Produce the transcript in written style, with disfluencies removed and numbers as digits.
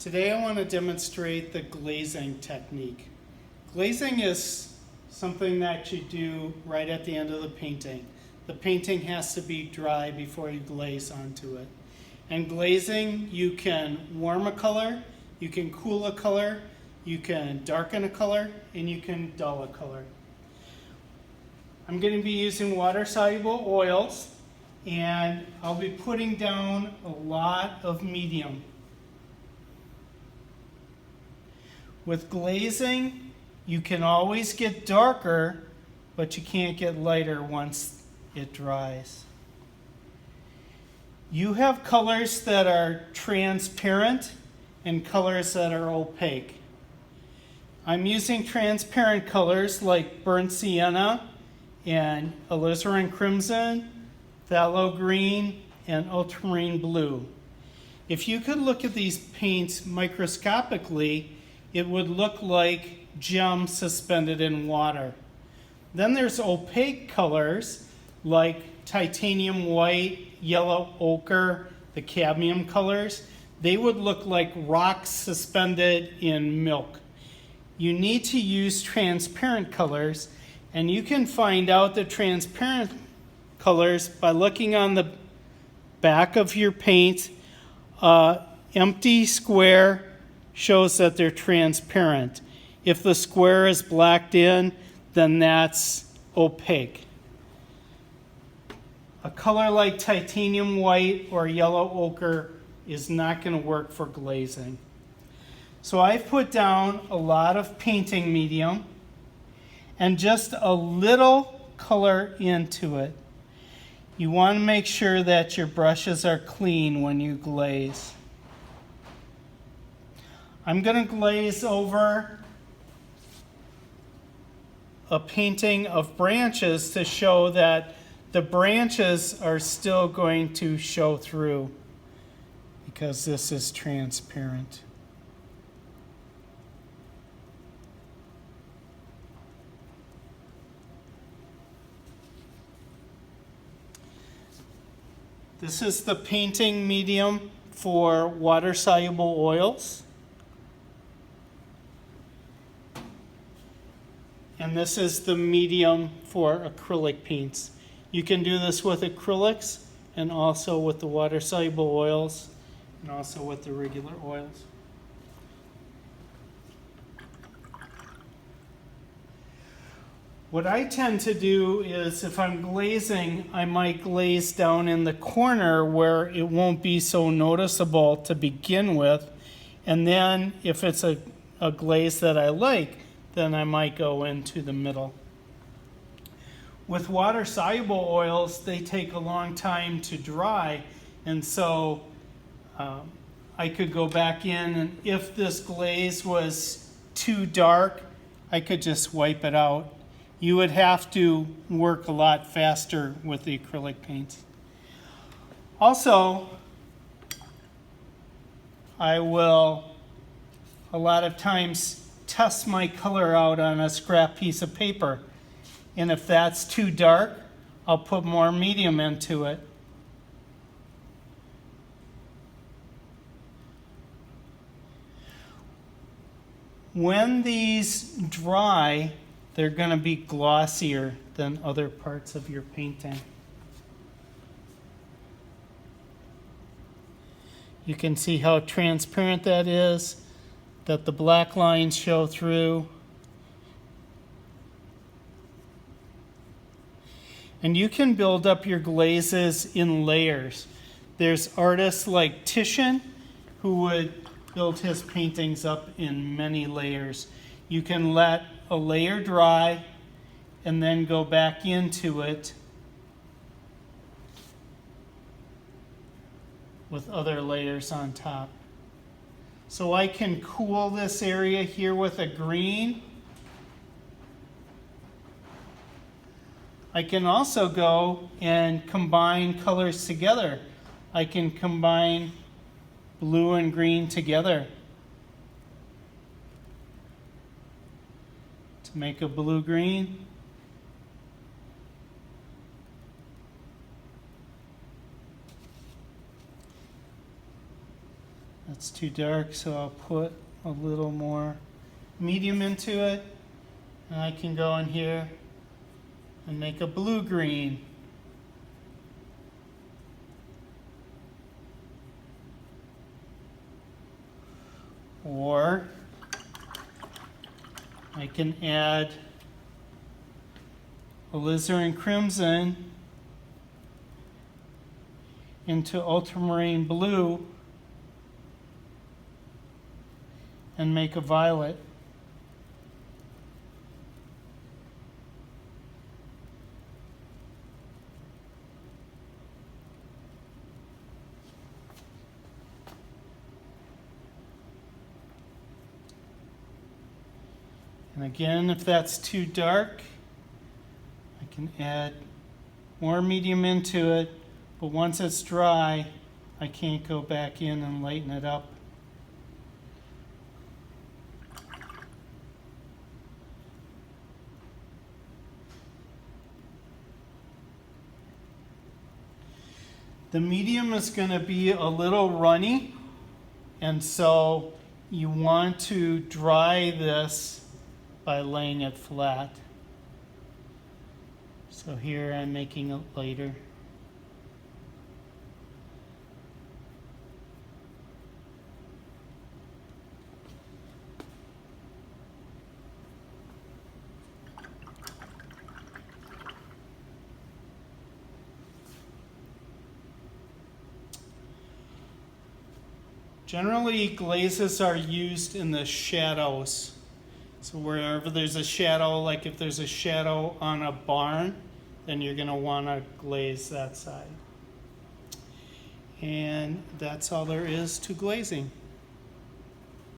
Today I want to demonstrate the glazing technique. Glazing is something that you do right at the end of the painting. The painting has to be dry before you glaze onto it. And glazing, you can warm a color, you can cool a color, you can darken a color, and you can dull a color. I'm going to be using water-soluble oils, and I'll be putting down a lot of medium. With glazing, you can always get darker, but you can't get lighter once it dries. You have colors that are transparent and colors that are opaque. I'm using transparent colors like burnt sienna and alizarin crimson, phthalo green, and ultramarine blue. If you could look at these paints microscopically, it would look like gem suspended in water. Then there's opaque colors like titanium white, yellow ochre, the cadmium colors. They would look like rocks suspended in milk. You need to use transparent colors, and you can find out the transparent colors by looking on the back of your paint. Empty square shows that they're transparent. If the square is blacked in, then that's opaque. A color like titanium white or yellow ochre is not going to work for glazing. So I've put down a lot of painting medium and just a little color into it. You want to make sure that your brushes are clean when you glaze. I'm going to glaze over a painting of branches to show that the branches are still going to show through because this is transparent. This is the painting medium for water-soluble oils. And this is the medium for acrylic paints. You can do this with acrylics and also with the water-soluble oils and also with the regular oils. What I tend to do is if I'm glazing, I might glaze down in the corner where it won't be so noticeable to begin with. And then if it's a glaze that I like, then I might go into the middle. With water-soluble oils, they take a long time to dry, and so I could go back in, and if this glaze was too dark, I could just wipe it out. You would have to work a lot faster with the acrylic paints. Also, I will a lot of times test my color out on a scrap piece of paper. And if that's too dark, I'll put more medium into it. When these dry, they're going to be glossier than other parts of your painting. You can see how transparent that is, that the black lines show through. And you can build up your glazes in layers. There's artists like Titian who would build his paintings up in many layers. You can let a layer dry and then go back into it with other layers on top. So I can cool this area here with a green. I can also go and combine colors together. I can combine blue and green together to make a blue-green. That's too dark, so I'll put a little more medium into it. And I can go in here and make a blue-green. Or I can add alizarin crimson into ultramarine blue and make a violet. And again, if that's too dark, I can add more medium into it, but once it's dry, I can't go back in and lighten it up. The medium is going to be a little runny, and so you want to dry this by laying it flat. So here I'm making it lighter. Generally, glazes are used in the shadows. So wherever there's a shadow, like if there's a shadow on a barn, then you're going to want to glaze that side. And that's all there is to glazing.